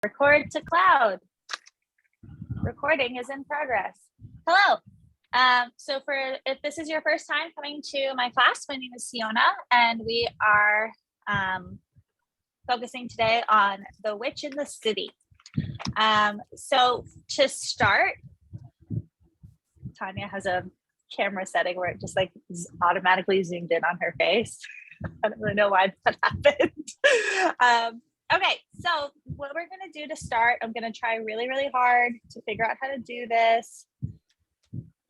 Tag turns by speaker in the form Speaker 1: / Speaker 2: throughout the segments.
Speaker 1: Record to cloud. Recording is in progress. Hello. So if this is your first time coming to my class, my name is Siona, and we are focusing today on the witch in the city. So to start, Tanya has a camera setting where it just like automatically zoomed in on her face. I don't really know why that happened. Okay, so what we're gonna do to start, I'm gonna try really, really hard to figure out how to do this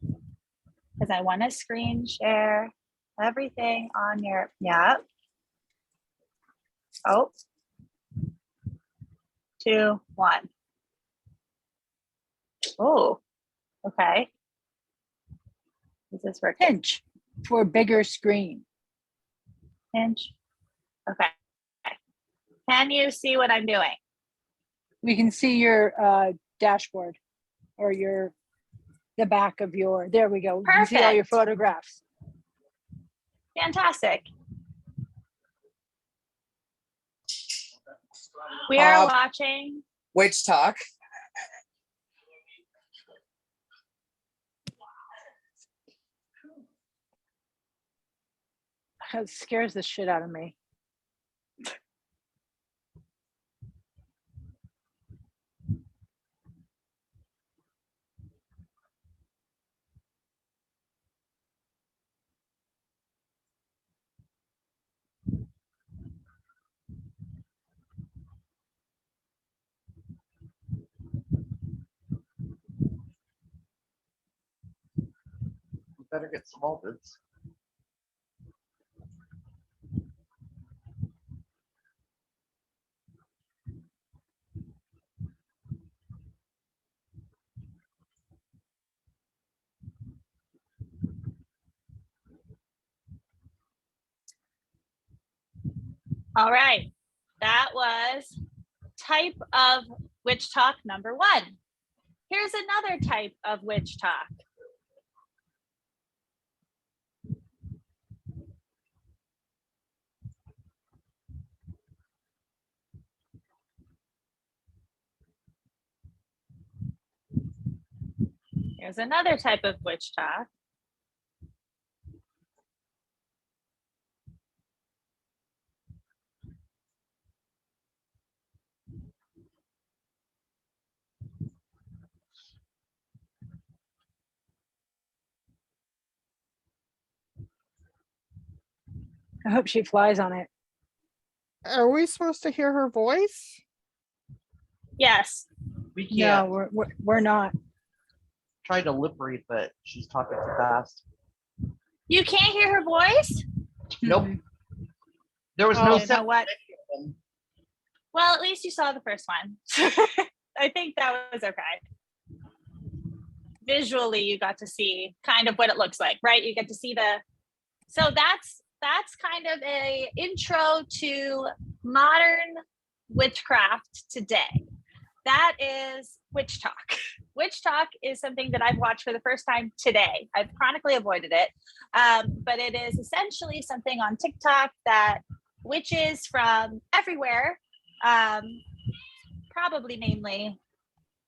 Speaker 1: because I want to screen share everything on your, yeah. Oh, 2, 1. Oh, okay. Is this working?
Speaker 2: Pinch for a bigger screen.
Speaker 1: Pinch. Okay. Can you see what I'm doing?
Speaker 2: We can see your dashboard or the back of your, there we go. We can see all your
Speaker 1: Perfect.
Speaker 2: photographs.
Speaker 1: Fantastic. We are watching
Speaker 3: Witchtok.
Speaker 2: It scares the shit out of me.
Speaker 3: We better get some opens.
Speaker 1: All right, that was type of Witchtok number 1. Here's another type of Witchtok. Here's another type of Witchtok.
Speaker 2: I hope she flies on it.
Speaker 4: Are we supposed to hear her voice?
Speaker 1: Yes.
Speaker 3: We can't
Speaker 2: No, we're not.
Speaker 3: try to lip read, but she's talking too fast.
Speaker 1: You can't hear her voice?
Speaker 3: Nope. There was
Speaker 4: Oh,
Speaker 3: no
Speaker 4: you
Speaker 1: know
Speaker 3: set.
Speaker 1: what? Well, at least you saw the first one. I think that was okay. Visually, you got to see kind of what it looks like, right? You get to see so that's kind of a intro to modern witchcraft today. That is Witchtok. Witchtok is something that I've watched for the first time today. I've chronically avoided it, but it is essentially something on TikTok that witches from everywhere, probably mainly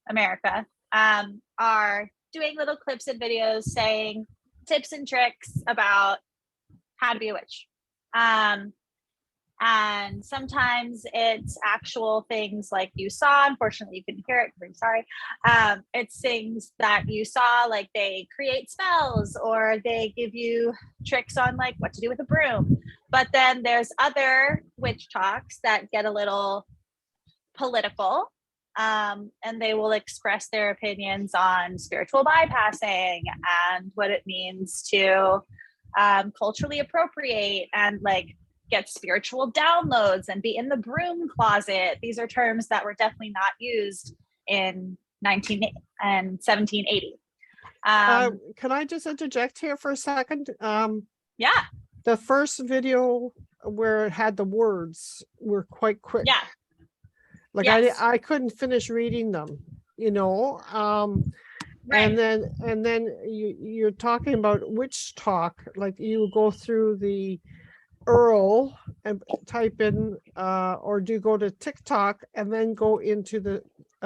Speaker 1: America, are doing little clips and videos saying tips and tricks about how to be a witch. And sometimes it's actual things like you saw. Unfortunately, you couldn't hear it. I'm sorry. It's things that you saw, like they create spells or they give you tricks on like what to do with a broom. But then there's other witch talks that get a little political, and they will express their opinions on spiritual bypassing and what it means to culturally appropriate and like get spiritual downloads and be in the broom closet. These are terms that were definitely not used in 1780.
Speaker 4: Can I just interject here for a second?
Speaker 1: Yeah.
Speaker 4: The first video where it had the words were quite quick.
Speaker 1: Yeah.
Speaker 4: Like
Speaker 1: yes.
Speaker 4: I couldn't finish reading them, you know.
Speaker 1: Right.
Speaker 4: And then you're talking about Witchtok, like you go through the Earl and type in, or do go to TikTok and then go into the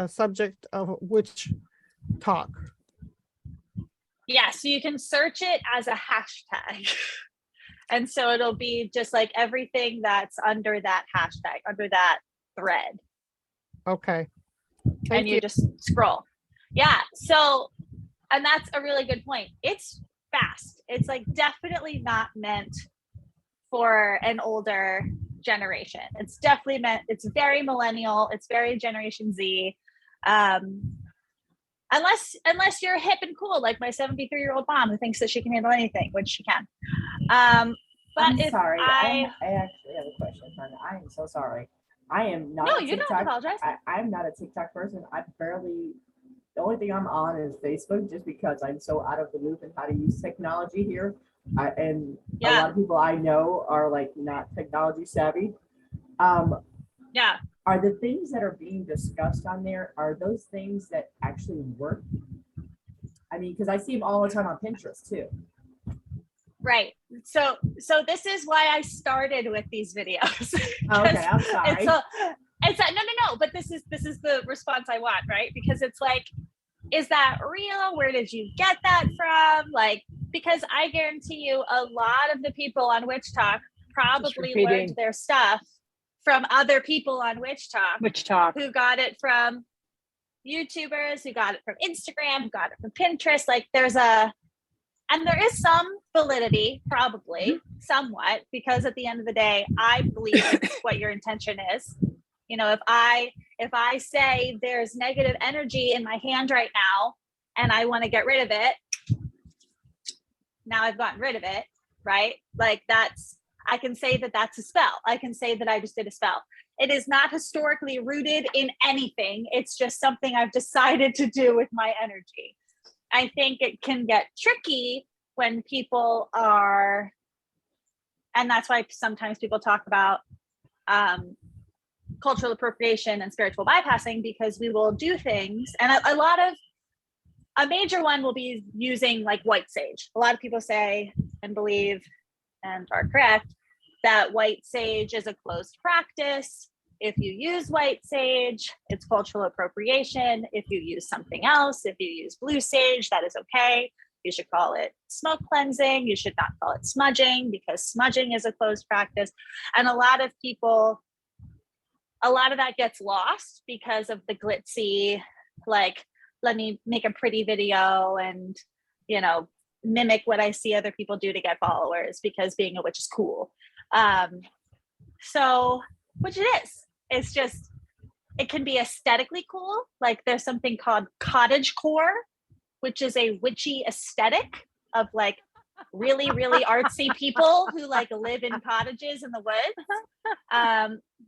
Speaker 4: subject of witch talk.
Speaker 1: Yeah, so you can search it as a hashtag. And so it'll be just like everything that's under that hashtag, under that thread.
Speaker 4: Okay.
Speaker 1: And you just scroll. Yeah. So, and that's a really good point. It's fast. It's like definitely not meant for an older generation. It's definitely meant, it's very millennial. It's very Generation Z. Unless you're hip and cool, like my 73-year-old mom who thinks that she can handle anything, which she can. But
Speaker 5: I'm sorry. I actually have a question, honey. I am so sorry. I am not.
Speaker 1: No,
Speaker 5: a
Speaker 1: you
Speaker 5: TikTok,
Speaker 1: don't apologize.
Speaker 5: I'm not a TikTok person. I barely. The only thing I'm on is Facebook, just because I'm so out of the loop in how to use technology here. And a lot of people I know are like not technology savvy.
Speaker 1: Yeah.
Speaker 5: Are the things that are being discussed on there, are those things that actually work? I mean, because I see them all the time on Pinterest too.
Speaker 1: Right. So this is why I started with these videos.
Speaker 5: Okay, I'm sorry.
Speaker 1: It's no, but this is the response I want, right? Because it's like, is that real? Where did you get that from? Like, because I guarantee you a lot of the people on Witchtok probably learned their stuff from other people on Witchtok who got it from YouTubers, who got it from Instagram, who got it from Pinterest. Like there is some validity, probably somewhat, because at the end of the day, I believe it's what your intention is. You know, if I say there's negative energy in my hand right now and I want to get rid of it, now I've gotten rid of it, right? Like I can say that that's a spell. I can say that I just did a spell. It is not historically rooted in anything. It's just something I've decided to do with my energy. I think it can get tricky when people are, and that's why sometimes people talk about cultural appropriation and spiritual bypassing, because we will do things, and a major one will be using like white sage. A lot of people say and believe and are correct that white sage is a closed practice. If you use white sage, it's cultural appropriation. If you use something else, if you use blue sage, that is okay. You should call it smoke cleansing. You should not call it smudging, because smudging is a closed practice. And a lot of that gets lost because of the glitzy, like, let me make a pretty video and, you know, mimic what I see other people do to get followers, because being a witch is cool. So, which it is. It's just, it can be aesthetically cool. Like there's something called cottagecore, which is a witchy aesthetic of like really, really artsy people who like live in cottages in the woods.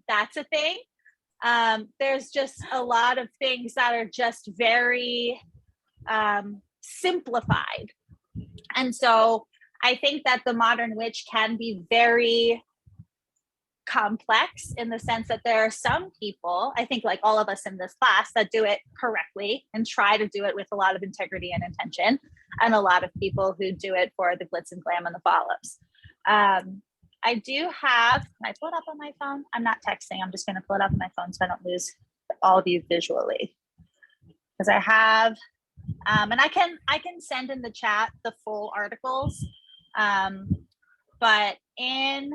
Speaker 1: That's a thing. There's just a lot of things that are just very simplified. And so I think that the modern witch can be very complex in the sense that there are some people, I think like all of us in this class, that do it correctly and try to do it with a lot of integrity and intention, and a lot of people who do it for the glitz and glam and the follows. I do have, can I pull it up on my phone? I'm not texting, I'm just going to pull it up on my phone so I don't lose all of you visually. Because I have, and I can send in the chat the full articles, but in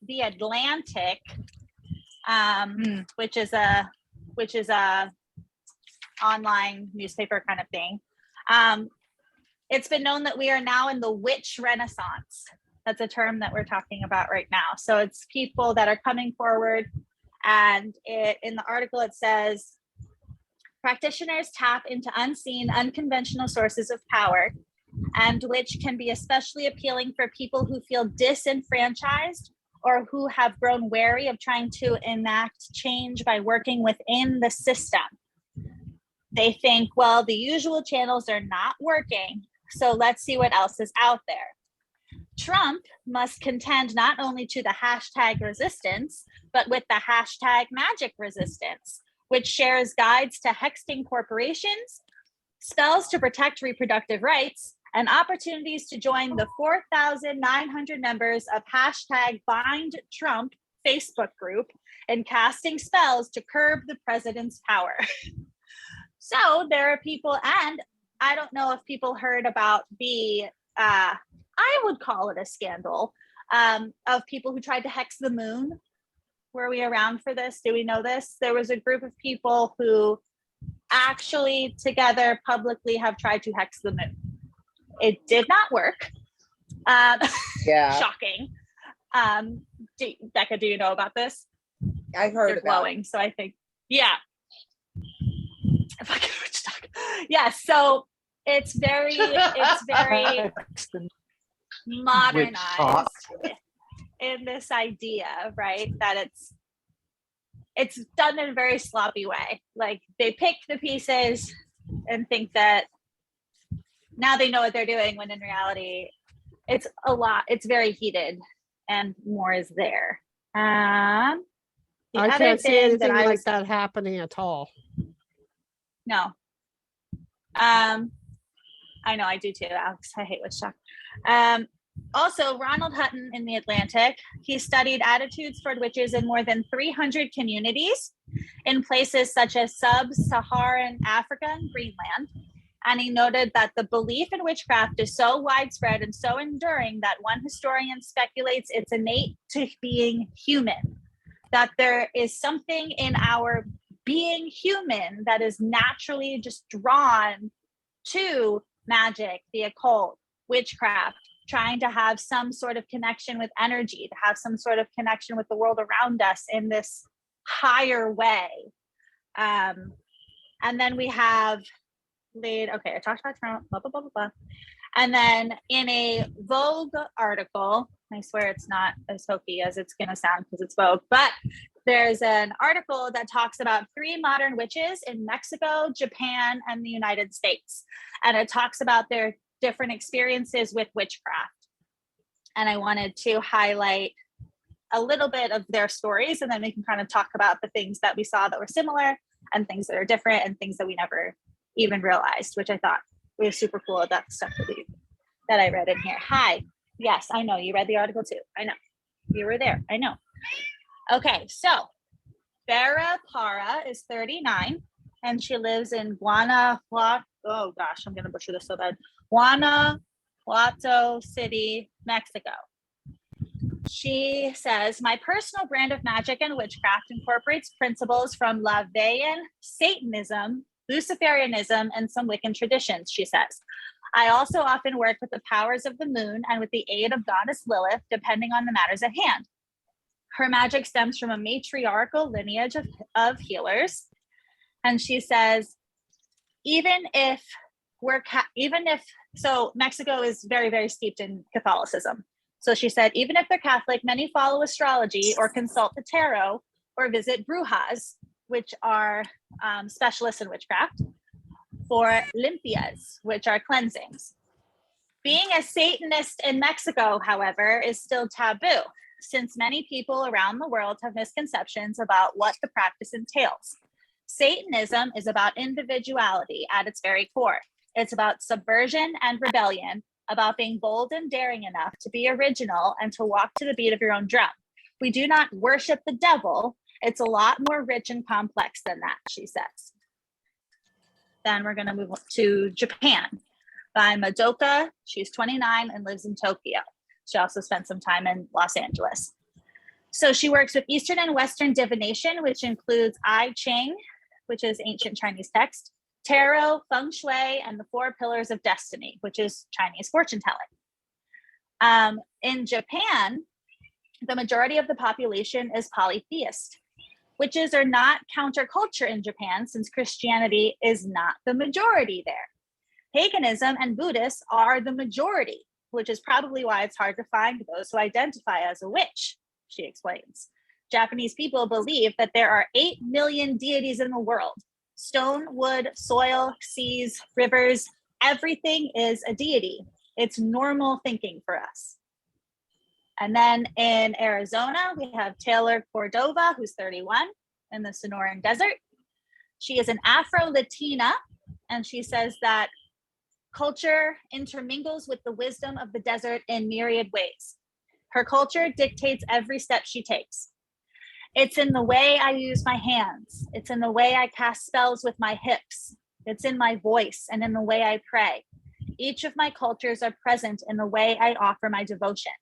Speaker 1: the Atlantic, which is a online newspaper kind of thing, it's been known that we are now in the witch renaissance. That's a term that we're talking about right now. So it's people that are coming forward, and in the article it says, practitioners tap into unseen, unconventional sources of power, and which can be especially appealing for people who feel disenfranchised or who have grown wary of trying to enact change by working within the system. They think, well, the usual channels are not working, so let's see what else is out there. Trump must contend not only to the hashtag resistance, but with the hashtag magic resistance, which shares guides to hexting corporations, spells to protect reproductive rights, and opportunities to join the 4,900 members of #BindTrump Facebook group and casting spells to curb the president's power. So there are people, and I don't know if people heard about the, I would call it a scandal, of people who tried to hex the moon. Were we around for this? Do we know this? There was a group of people who actually together publicly have tried to hex the moon. It did not work.
Speaker 6: Yeah,
Speaker 1: Shocking. Becca, do you know about this?
Speaker 6: I heard
Speaker 1: They're
Speaker 6: about
Speaker 1: glowing, so I think, yeah. Fucking Witchtok. Yeah, so it's very modernized in this idea, right? That it's done in a very sloppy way. Like they pick the pieces and think that now they know what they're doing, when in reality it's a lot, it's very heated and more is there.
Speaker 4: I can't see anything like that happening at all.
Speaker 1: No. I know, I do too, Alex. I hate Witchtok. Also, Ronald Hutton in the Atlantic, he studied attitudes toward witches in more than 300 communities in places such as sub-Saharan Africa and Greenland. And he noted that the belief in witchcraft is so widespread and so enduring that one historian speculates it's innate to being human, that there is something in our being human that is naturally just drawn to magic, the occult, witchcraft, trying to have some sort of connection with energy, to have some sort of connection with the world around us in this higher way. And then we have okay, I talked about Trump, blah, blah, blah, blah, blah. And then in a Vogue article, I swear it's not as hokey as it's going to sound because it's Vogue, but there's an article that talks about 3 modern witches in Mexico, Japan, and the United States. And it talks about their different experiences with witchcraft. And I wanted to highlight a little bit of their stories, and then we can kind of talk about the things that we saw that were similar and things that are different and things that we never even realized, which I thought was super cool. That stuff that I read in here. Hi. Yes, I know. You read the article too. I know. You were there. I know. Okay, so Farah Para is 39 and she lives in Guanajuato. Oh gosh, I'm gonna butcher this so bad. Guanajuato City, Mexico. She says, my personal brand of magic and witchcraft incorporates principles from Laveyan, Satanism, Luciferianism, and some Wiccan traditions, she says. I also often work with the powers of the moon and with the aid of goddess Lilith, depending on the matters at hand. Her magic stems from a matriarchal lineage of healers. And she says, so Mexico is very, very steeped in Catholicism. So she said, even if they're Catholic, many follow astrology or consult the tarot or visit brujas, which are specialists in witchcraft, for limpias, which are cleansings. Being a Satanist in Mexico, however, is still taboo, since many people around the world have misconceptions about what the practice entails. Satanism is about individuality at its very core. It's about subversion and rebellion, about being bold and daring enough to be original and to walk to the beat of your own drum. We do not worship the devil. It's a lot more rich and complex than that, she says. Then we're going to move to Japan by Madoka. She's 29 and lives in Tokyo. She also spent some time in Los Angeles. So she works with Eastern and Western divination, which includes I Ching, which is ancient Chinese text, tarot, feng shui, and the 4 pillars of destiny, which is Chinese fortune telling. In Japan, the majority of the population is polytheist. Witches are not counterculture in Japan, since Christianity is not the majority there. Paganism and Buddhists are the majority, which is probably why it's hard to find those who identify as a witch, she explains. Japanese people believe that there are 8 million deities in the world. Stone, wood, soil, seas, rivers, everything is a deity. It's normal thinking for us. And then in Arizona, we have Taylor Cordova, who's 31 in the Sonoran Desert. She is an Afro-Latina, and she says that culture intermingles with the wisdom of the desert in myriad ways. Her culture dictates every step she takes. It's in the way I use my hands. It's in the way I cast spells with my hips. It's in my voice and in the way I pray. Each of my cultures are present in the way I offer my devotion.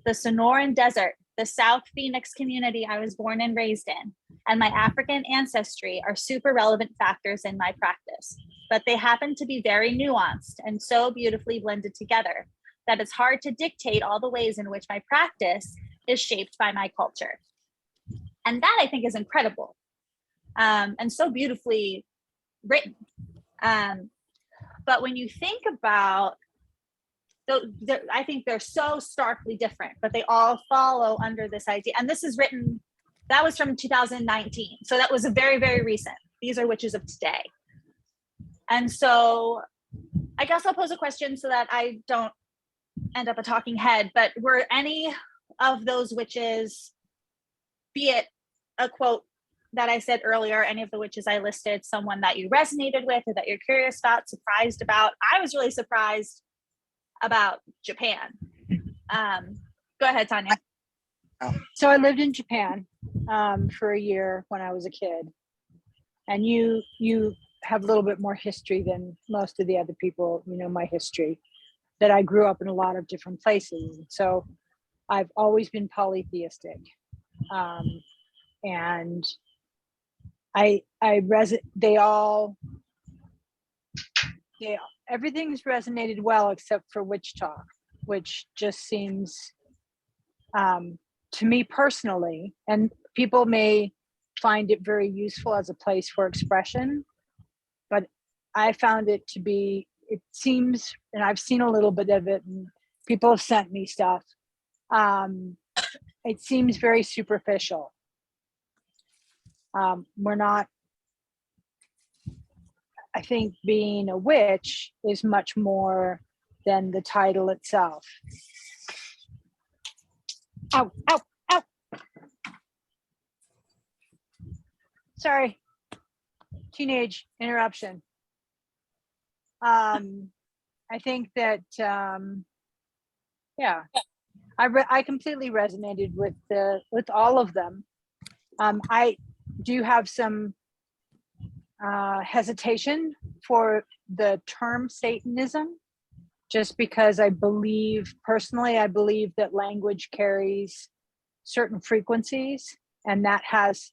Speaker 1: The Sonoran Desert, the South Phoenix community I was born and raised in, and my African ancestry are super relevant factors in my practice, but they happen to be very nuanced and so beautifully blended together that it's hard to dictate all the ways in which my practice is shaped by my culture. And that I think is incredible, and so beautifully written. But when you think about, I think they're so starkly different, but they all follow under this idea. And this is written, that was from 2019. So that was a very, very recent. These are witches of today. And so I guess I'll pose a question so that I don't end up a talking head, but were any of those witches, be it a quote that I said earlier, any of the witches I listed, someone that you resonated with or that you're curious about, surprised about? I was really surprised about Japan. Go ahead, Tanya.
Speaker 2: So I lived in Japan for a year when I was a kid, and you have a little bit more history than most of the other people. You know my history, that I grew up in a lot of different places, so I've always been polytheistic, and everything's resonated well except for Witchtok, which just seems to me personally, and people may find it very useful as a place for expression, but I found it to be, it seems, and I've seen a little bit of it and people have sent me stuff, it seems very superficial. We're not, I think being a witch is much more than the title itself. Ow, ow, ow. Sorry. Teenage interruption. I think that, yeah, I completely resonated with all of them. I do have some hesitation for the term Satanism, just because I believe that language carries certain frequencies, and that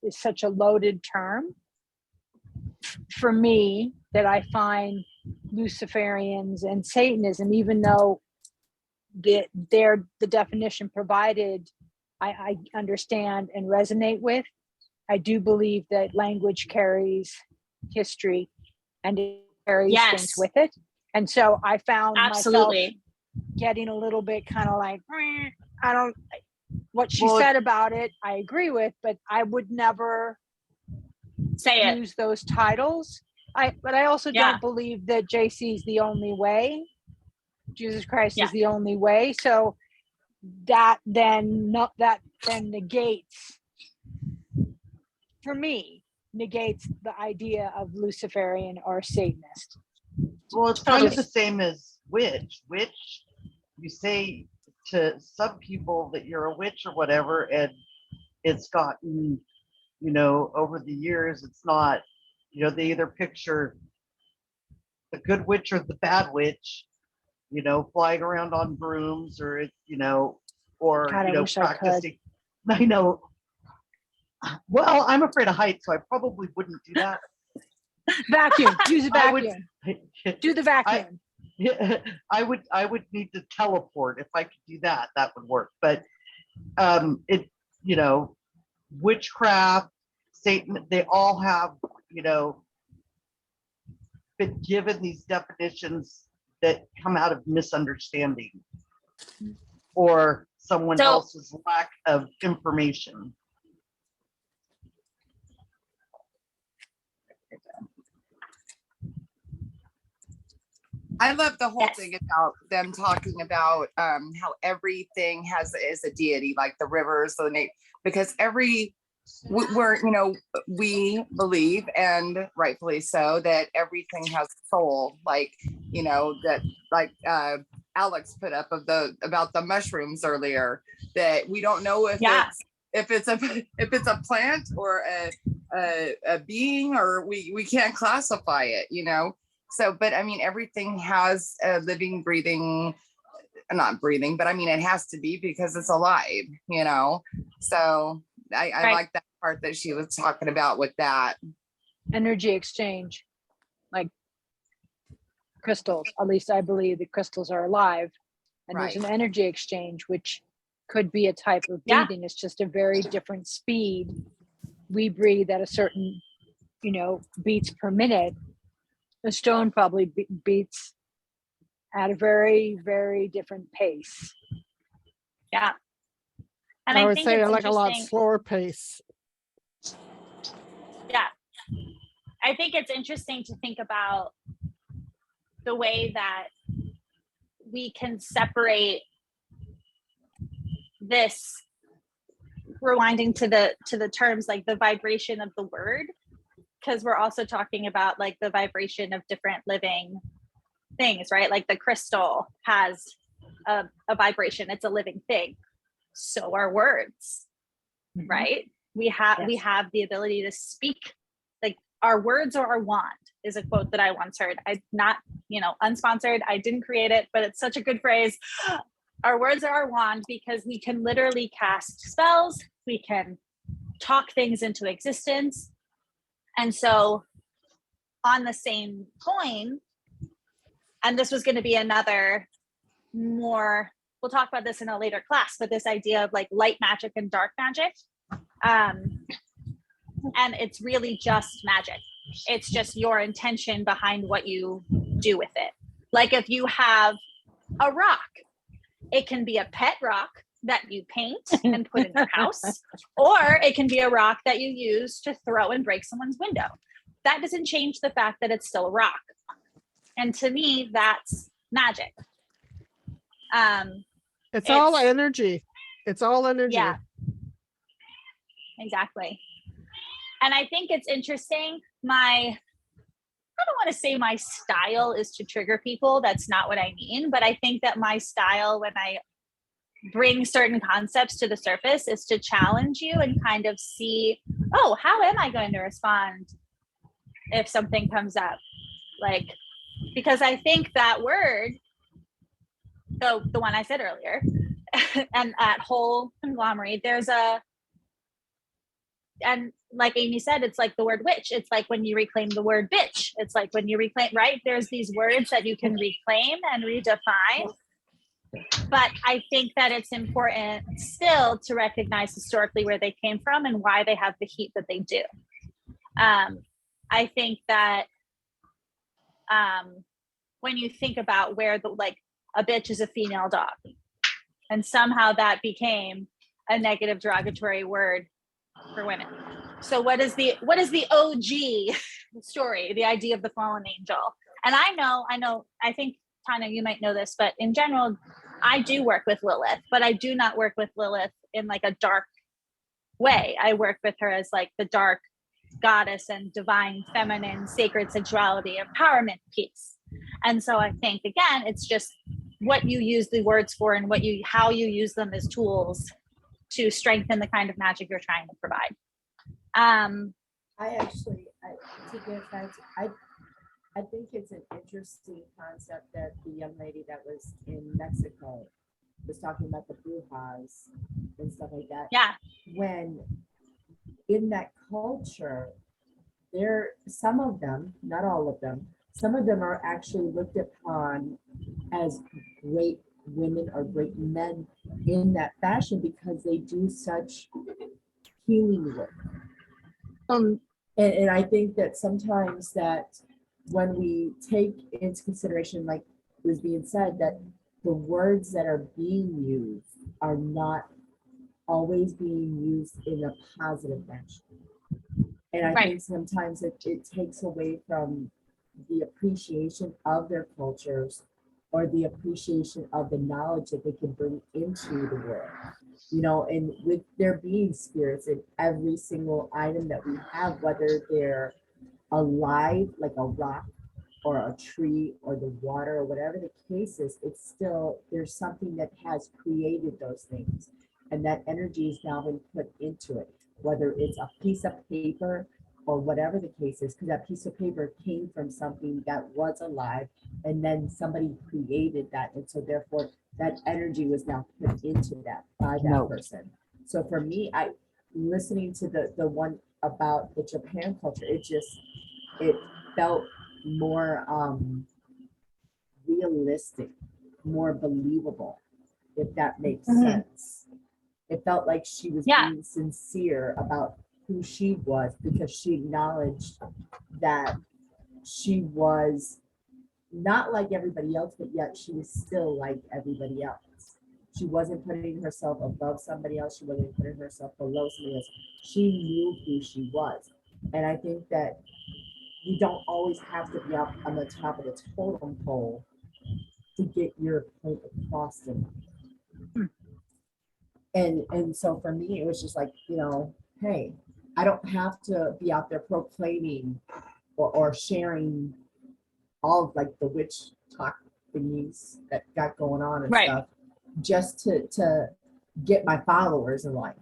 Speaker 2: is such a loaded term for me, that I find Luciferians and Satanism, even though the definition provided I understand and resonate with, I do believe that language carries history and it carries things with it. And so I found myself getting a little bit kind of like, what she said about it, I agree with, but I would never use those titles. But I also don't believe that JC is the only way. Jesus Christ is the only way. So that then negates, for me, negates the idea of Luciferian or Satanist.
Speaker 3: Well, it's kind of the same as witch. Witch, you say to some people that you're a witch or whatever, and it's gotten, over the years, it's not, they either picture the good witch or the bad witch, flying around on brooms, or it's, or,
Speaker 2: God,
Speaker 3: practicing. I know. Well, I'm afraid of heights, so I probably wouldn't do that.
Speaker 2: Vacuum. Use a vacuum. Do the vacuum.
Speaker 3: I would need to teleport. If I could do that, that would work. But witchcraft, Satan, they all have, been given these definitions that come out of misunderstanding or someone else's lack of information.
Speaker 6: I love the whole thing about them talking about how everything is a deity, like the rivers, because we believe, and rightfully so, that everything has a soul. Like you know, that like Alex put up about the mushrooms earlier, that we don't know if it's a plant or a being, or we can't classify it, you know. So, but I mean, everything has a living, breathing, not breathing, but I mean, it has to be because it's alive, you know. So I like that part that she was talking about with that.
Speaker 2: Energy exchange, like crystals. At least I believe that crystals are alive, and there's an energy exchange, which could be a type of breathing. It's just a very different speed. We breathe at a certain, you know, beats per minute. A stone probably beats at a very, very different pace.
Speaker 1: Yeah. And
Speaker 4: I
Speaker 1: I
Speaker 4: would
Speaker 1: think
Speaker 4: say
Speaker 1: it's
Speaker 4: like a lot
Speaker 1: interesting.
Speaker 4: slower pace.
Speaker 1: Yeah. I think it's interesting to think about the way that we can separate this, rewinding to the terms, like the vibration of the word, because we're also talking about like the vibration of different living things, right? Like the crystal has a vibration, it's a living thing. So are words, right? We have the ability to speak. Like our words are our wand is a quote that I once heard. I not, you know, unsponsored. I didn't create it, but it's such a good phrase. Our words are our wand because we can literally cast spells. We can talk things into existence. And so on the same coin, and this was going to be another more, we'll talk about this in a later class, but this idea of like light magic and dark magic. And it's really just magic. It's just your intention behind what you do with it. Like if you have a rock, it can be a pet rock that you paint and put in your house, or it can be a rock that you use to throw and break someone's window. That doesn't change the fact that it's still a rock. And to me, that's magic.
Speaker 4: It's all energy. It's all energy.
Speaker 1: Yeah, exactly. And I think it's interesting. I don't want to say my style is to trigger people. That's not what I mean. But I think that my style, when I bring certain concepts to the surface, is to challenge you and kind of see, oh, how am I going to respond if something comes up? Like, because I think that word, the one I said earlier, and that whole conglomerate, and like Amy said, it's like the word witch. It's like when you reclaim the word bitch. It's like when you reclaim, right? There's these words that you can reclaim and redefine. But I think that it's important still to recognize historically where they came from and why they have the heat that they do. I think that when you think about where a bitch is a female dog, and somehow that became a negative derogatory word for women. So what is the OG story, the idea of the fallen angel? And I think, Tanya, you might know this, but in general, I do work with Lilith, but I do not work with Lilith in like a dark way. I work with her as like the dark goddess and divine feminine sacred sexuality empowerment piece. And so I think, again, it's just what you use the words for and how you use them as tools to strengthen the kind of magic you're trying to provide.
Speaker 5: I think it's an interesting concept that the young lady that was in Mexico was talking about, the brujas and stuff like that.
Speaker 1: Yeah.
Speaker 5: When in that culture, some of them, not all of them, some of them are actually looked upon as great women or great men in that fashion because they do such healing work. And I think that sometimes that when we take into consideration, like was being said, that the words that are being used are not always being used in a positive fashion. And I think sometimes it takes away from the appreciation of their cultures or the appreciation of the knowledge that they can bring into the world. You know, and with there being spirits in every single item that we have, whether they're alive, like a rock, or a tree or the water or whatever the case is, it's still, there's something that has created those things. And that energy has now been put into it, whether it's a piece of paper or whatever the case is, because that piece of paper came from something that was alive and then somebody created that. And so therefore that energy was now put into that by that person. So for me, listening to the one about the Japan culture, it felt more realistic, more believable, if that makes sense. It felt like she was being sincere about who she was, because she acknowledged that she was not like everybody else, but yet she was still like everybody else. She wasn't putting herself above somebody else. She wasn't putting herself below somebody else. She knew who she was. And I think that you don't always have to be up on the top of the totem pole to get your point across in life. And so for me, it was just like, you know, hey, I don't have to be out there proclaiming or sharing all of like the witch talk thingies that got going on and stuff, just to get my followers in life.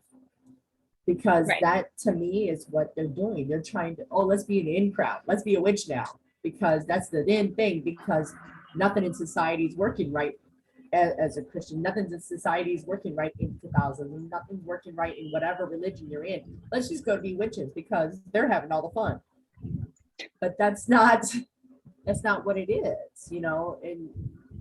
Speaker 5: Because that to me is what they're doing. They're trying to, oh, let's be an in crowd. Let's be a witch now, because that's the in thing, because nothing in society is working right. As a Christian, nothing in society is working right in 2000, and nothing's working right in whatever religion you're in. Let's just go be witches because they're having all the fun. But that's not what it is, you know, and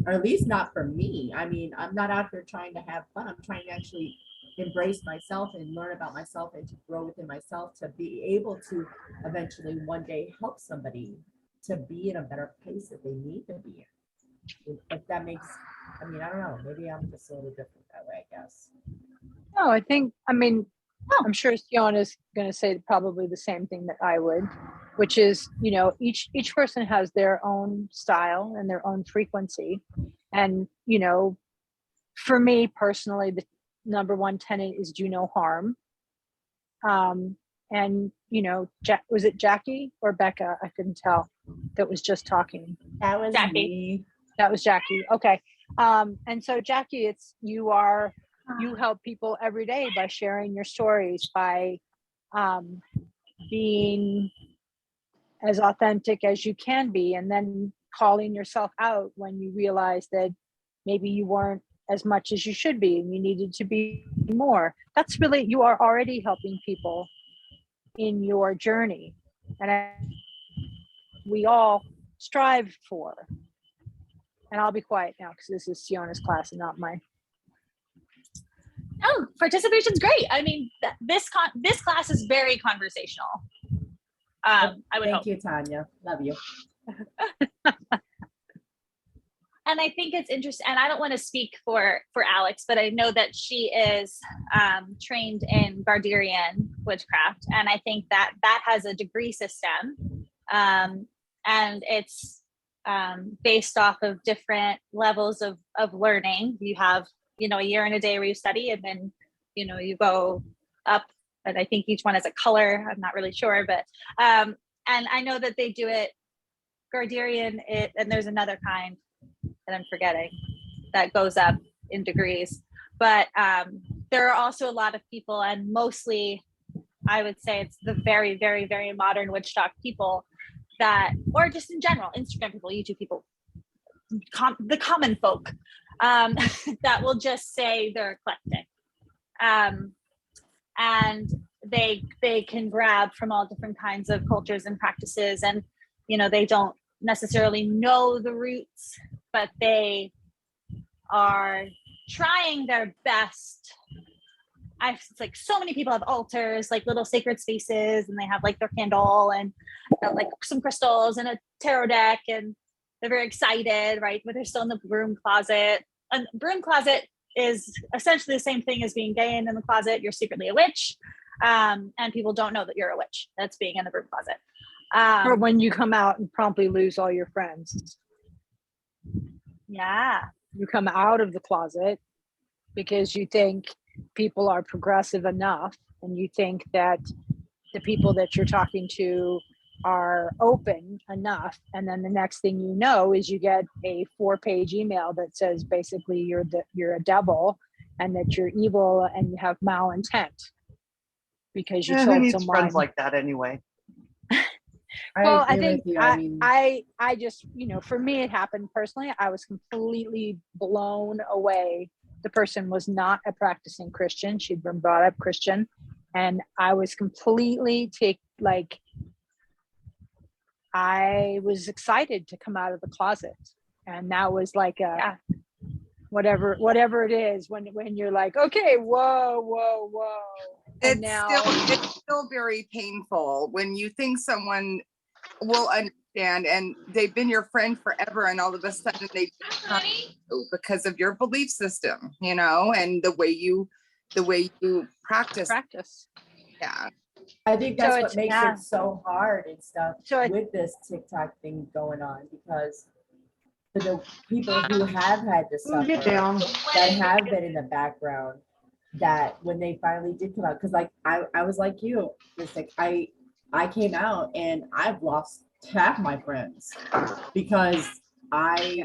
Speaker 5: or at least not for me. I mean, I'm not out there trying to have fun. I'm trying to actually embrace myself and learn about myself and to grow within myself, to be able to eventually one day help somebody to be in a better place that they need to be in. If that makes, I mean, I don't know, maybe I'm just a little different that way, I guess.
Speaker 2: No, I'm sure Sion is going to say probably the same thing that I would, which is, you know, each person has their own style and their own frequency. And, you know, for me personally, the number one tenet is do no harm. And, you know, was it Jackie or Becca? I couldn't tell, that was just talking.
Speaker 5: That was
Speaker 1: Jackie.
Speaker 5: me.
Speaker 2: That was Jackie. Okay. And so Jackie, you help people every day by sharing your stories, by being as authentic as you can be, and then calling yourself out when you realize that maybe you weren't as much as you should be and you needed to be more. That's really, you are already helping people in your journey. And we all strive for. And I'll be quiet now because this is Siona's class and not mine.
Speaker 1: Oh, participation's great. I mean, this class is very conversational. I would hope.
Speaker 5: Thank you, Tanya. Love you.
Speaker 1: And I think it's interesting, and I don't want to speak for Alex, but I know that she is trained in Garderian witchcraft, and I think that has a degree system, and it's based off of different levels of learning. You have, you know, a year and a day where you study, and then, you know, you go up, and I think each one has a color. I'm not really sure, but and I know that they do it Garderian, and there's another kind that I'm forgetting that goes up in degrees. But there are also a lot of people, and mostly I would say it's the very, very, very modern Witchtok people that, or just in general, Instagram people, YouTube people, the common folk, that will just say they're eclectic. And they can grab from all different kinds of cultures and practices, and, you know, they don't necessarily know the roots, but they are trying their best. It's like so many people have altars, like little sacred spaces, and they have like their candle and like some crystals and a tarot deck, and they're very excited, right? But they're still in the broom closet. And broom closet is essentially the same thing as being gay and in the closet. You're secretly a witch, and people don't know that you're a witch. That's being in the broom closet.
Speaker 2: Or when you come out and promptly lose all your friends.
Speaker 1: Yeah.
Speaker 2: You come out of the closet because you think people are progressive enough, and you think that the people that you're talking to are open enough, and then the next thing you know is you get a 4-page email that says basically you're a devil and that you're evil and you have malintent because you
Speaker 3: Yeah, who
Speaker 2: told
Speaker 3: needs
Speaker 2: someone.
Speaker 3: friends like that anyway?
Speaker 2: Well, I
Speaker 5: agree
Speaker 2: think
Speaker 5: with you. I mean,
Speaker 2: I just, for me, it happened personally. I was completely blown away. The person was not a practicing Christian. She'd been brought up Christian, and I was completely I was excited to come out of the closet, and that was like a whatever it is when you're like, okay, whoa, and
Speaker 6: It's still very painful when you think someone will understand and they've been your friend forever, and all of a sudden they turn you because of your belief system, and the way you practice. Yeah.
Speaker 5: I think that's what makes
Speaker 1: yeah.
Speaker 5: it so hard and stuff
Speaker 2: So
Speaker 5: with this TikTok thing going on, because for the people who have had to
Speaker 3: Ooh, get
Speaker 5: suffer,
Speaker 3: down.
Speaker 5: that have been in the background, that when they finally did come out, because like I was like you, it's like I came out and I've lost half my friends because I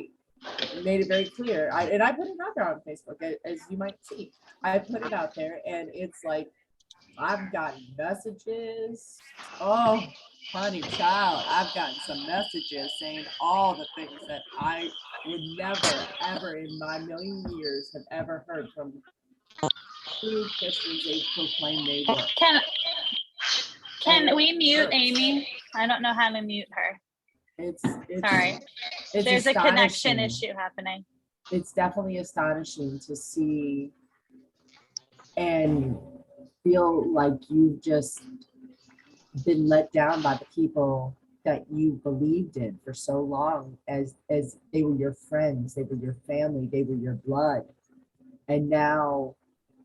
Speaker 5: made it very clear. I put it out there on Facebook, as you might see. I put it out there, and it's like I've gotten messages. Oh, honey child, I've gotten some messages saying all the things that I would never, ever in my million years have ever heard from true Christians they proclaim they were.
Speaker 1: Can we mute Amy? I don't know how to mute her.
Speaker 5: It's
Speaker 1: Sorry.
Speaker 5: It's
Speaker 1: There's a connection
Speaker 5: astonishing.
Speaker 1: issue happening.
Speaker 5: It's definitely astonishing to see and feel like you've just been let down by the people that you believed in for so long, as they were your friends, they were your family, they were your blood, and now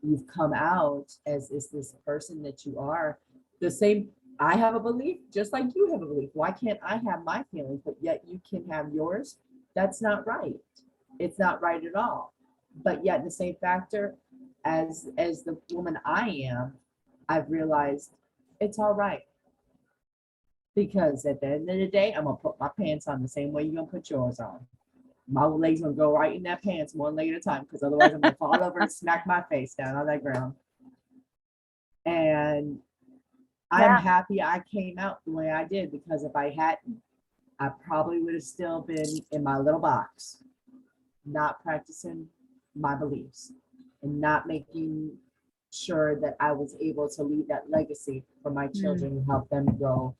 Speaker 5: you've come out as is this person that you are. The same, I have a belief just like you have a belief. Why can't I have my feelings but yet you can have yours? That's not right. It's not right at all. But yet the same factor, as the woman I am, I've realized it's all right. Because at the end of the day, I'm gonna put my pants on the same way you're gonna put yours on. My legs gonna go right in that pants one leg at a time, because otherwise I'm gonna fall over and smack my face down on that ground. And I'm happy I came out the way I did, because if I hadn't, I probably would have still been in my little box, not practicing my beliefs and not making sure that I was able to leave that legacy for my children and help them grow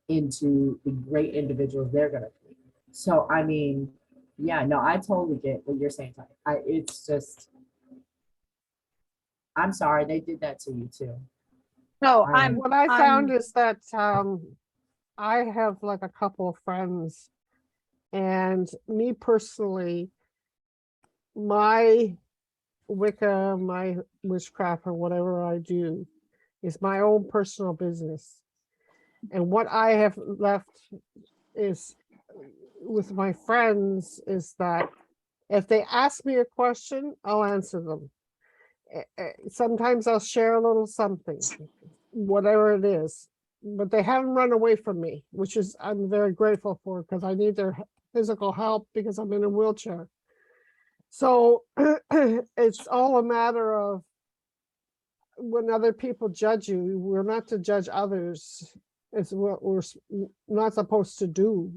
Speaker 5: into the great individuals they're gonna be. So I mean, yeah, no, I totally get what you're saying. It's just, I'm sorry they did that to you too.
Speaker 2: no,
Speaker 4: What I found is that I have like a couple of friends, and me personally, my Wicca, my witchcraft, or whatever I do is my own personal business. And what I have left is with my friends is that if they ask me a question, I'll answer them. Sometimes I'll share a little something, whatever it is, but they haven't run away from me, which is I'm very grateful for, because I need their physical help because I'm in a wheelchair. So it's all a matter of when other people judge you, we're not to judge others. It's what we're not supposed to do,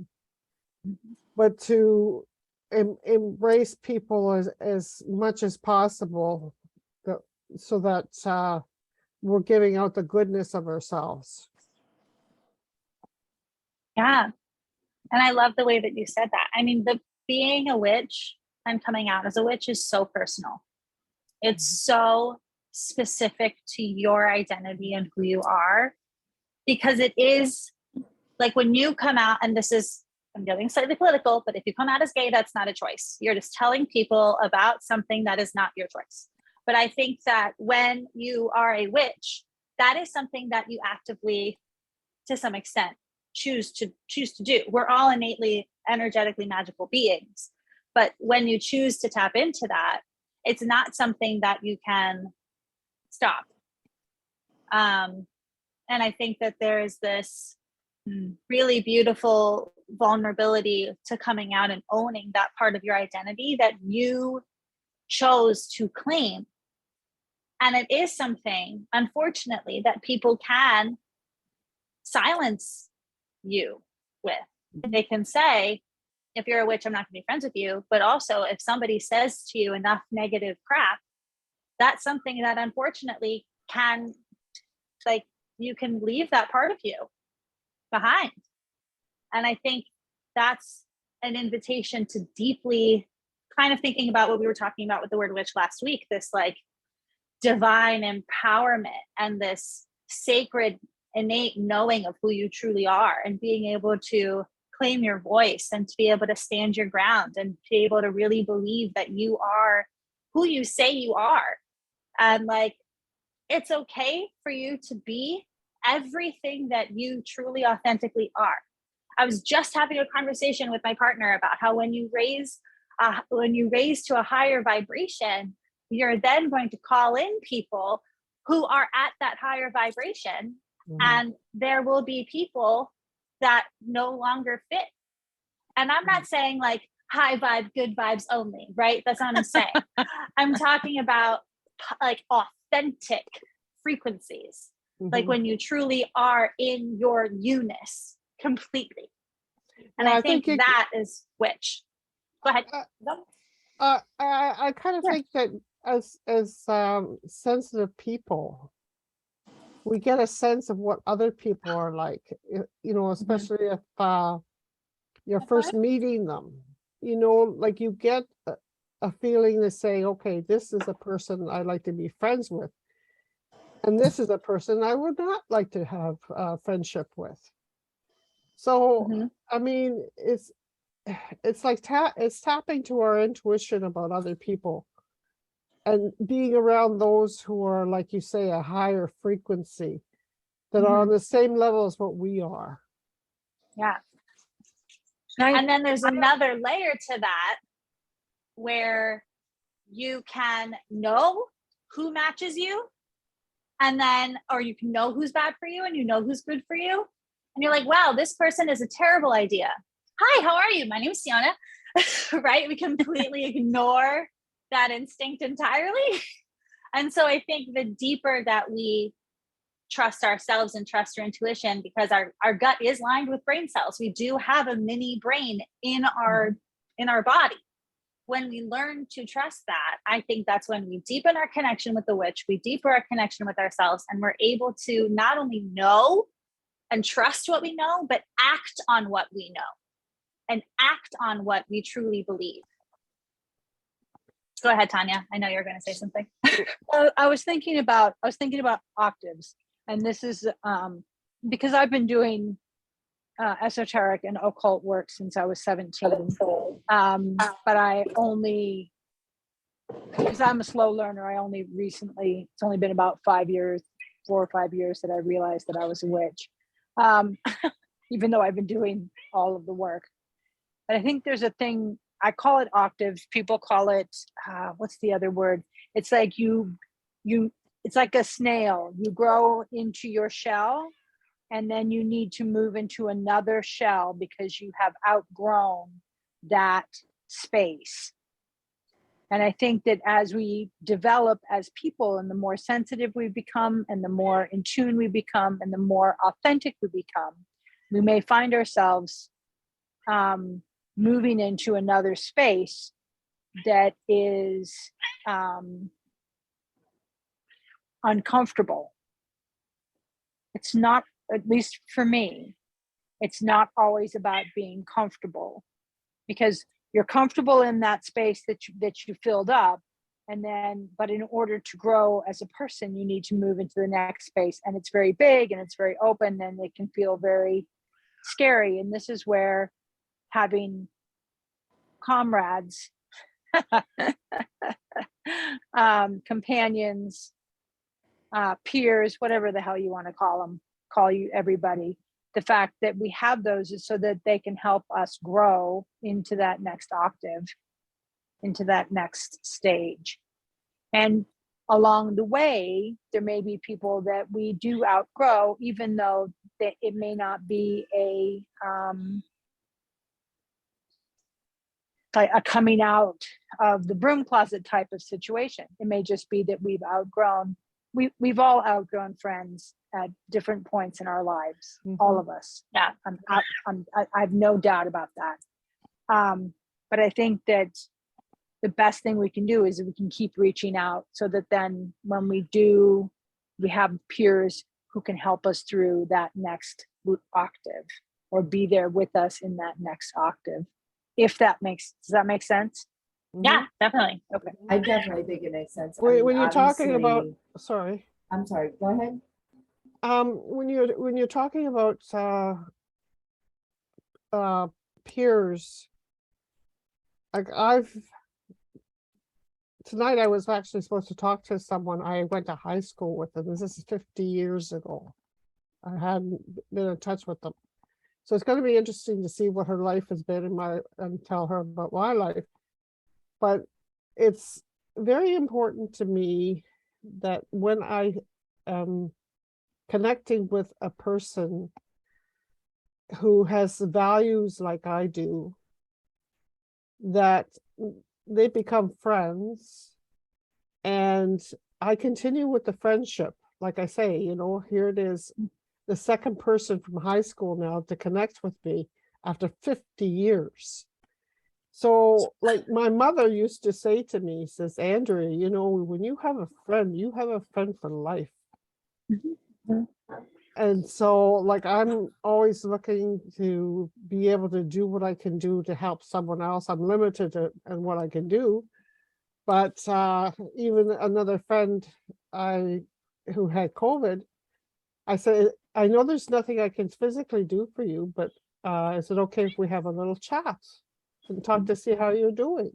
Speaker 4: but to embrace people as much as possible, so that we're giving out the goodness of ourselves.
Speaker 1: Yeah. And I love the way that you said that. I mean, the being a witch and coming out as a witch is so personal. It's so specific to your identity and who you are, because it is like when you come out, and this is, I'm getting slightly political, but if you come out as gay, that's not a choice. You're just telling people about something that is not your choice. But I think that when you are a witch, that is something that you actively, to some extent, choose to do. We're all innately energetically magical beings, but when you choose to tap into that, it's not something that you can stop. And I think that there is this really beautiful vulnerability to coming out and owning that part of your identity that you chose to claim. And it is something, unfortunately, that people can silence you with. They can say, if you're a witch, I'm not going to be friends with you. But also, if somebody says to you enough negative crap, that's something that unfortunately can, like, you can leave that part of you behind. And I think that's an invitation to deeply kind of thinking about what we were talking about with the word witch last week, this like divine empowerment and this sacred innate knowing of who you truly are, and being able to claim your voice and to be able to stand your ground and be able to really believe that you are who you say you are. And like, it's okay for you to be everything that you truly authentically are. I was just having a conversation with my partner about how when you raise to a higher vibration, you're then going to call in people who are at that higher vibration. And there will be people that no longer fit. And I'm not saying like high vibe, good vibes only, right? That's not what I'm saying. I'm talking about like authentic frequencies, like when you truly are in your you-ness completely. And
Speaker 4: Well,
Speaker 1: I think that is witch. Go ahead.
Speaker 4: I kind of think that as sensitive people, we get a sense of what other people are like, you know, especially if you're first meeting them, you know, like you get a feeling to say, okay, this is a person I'd like to be friends with. And this is a person I would not like to have friendship with. So, I mean, it's like it's tapping to our intuition about other people and being around those who are, like you say, a higher frequency that are on the same level as what we are.
Speaker 1: Yeah. And then there's another layer to that where you can know who matches you, and then, or you can know who's bad for you and you know who's good for you. And you're like, wow, this person is a terrible idea. Hi, how are you? My name is Sienna. Right? We completely ignore that instinct entirely. And so I think the deeper that we trust ourselves and trust our intuition, because our gut is lined with brain cells. We do have a mini brain in our body. When we learn to trust that, I think that's when we deepen our connection with the witch, we deepen our connection with ourselves, and we're able to not only know and trust what we know, but act on what we know and act on what we truly believe. Go ahead, Tanya. I know you're going to say something.
Speaker 2: I was thinking about octaves, and this is because I've been doing esoteric and occult work since I was 17. But I only, because I'm a slow learner, it's only been about 4 or 5 years that I realized that I was a witch, even though I've been doing all of the work. But I think there's a thing, I call it octaves. People call it, what's the other word? It's like it's like a snail. You grow into your shell, and then you need to move into another shell because you have outgrown that space. And I think that as we develop as people, and the more sensitive we become, and the more in tune we become, and the more authentic we become, we may find ourselves moving into another space that is uncomfortable. It's not, at least for me, it's not always about being comfortable, because you're comfortable in that space that you filled up, and then, but in order to grow as a person, you need to move into the next space, and it's very big and it's very open, and it can feel very scary. And this is where having comrades, companions, peers, whatever the hell you want to call you, everybody. The fact that we have those is so that they can help us grow into that next octave, into that next stage. And along the way, there may be people that we do outgrow, even though that it may not be like a coming out of the broom closet type of situation. It may just be that we've we've all outgrown friends at different points in our lives, all of us.
Speaker 1: Yeah.
Speaker 2: I have no doubt about that. But I think that the best thing we can do is we can keep reaching out, so that then when we do, we have peers who can help us through that next octave, or be there with us in that next octave. Does that make sense?
Speaker 1: Yeah, definitely.
Speaker 2: Okay.
Speaker 5: I definitely think it makes sense. I
Speaker 4: When,
Speaker 5: mean,
Speaker 4: when you're talking about,
Speaker 5: obviously-
Speaker 4: sorry,
Speaker 5: I'm sorry, go ahead.
Speaker 4: when you're talking about peers, like tonight I was actually supposed to talk to someone I went to high school with, and this is 50 years ago. I hadn't been in touch with them. So it's going to be interesting to see what her life has been and tell her about my life. But it's very important to me that when I am connecting with a person who has the values like I do, that they become friends, and I continue with the friendship. Like I say, here it is, the second person from high school now to connect with me after 50 years. So like my mother used to say to me, says, Andrea, when you have a friend for life. And so like, I'm always looking to be able to do what I can do to help someone else. I'm limited in what I can do. But even another friend who had COVID, I said, I know there's nothing I can physically do for you, but is it okay if we have a little chat and talk to see how you're doing?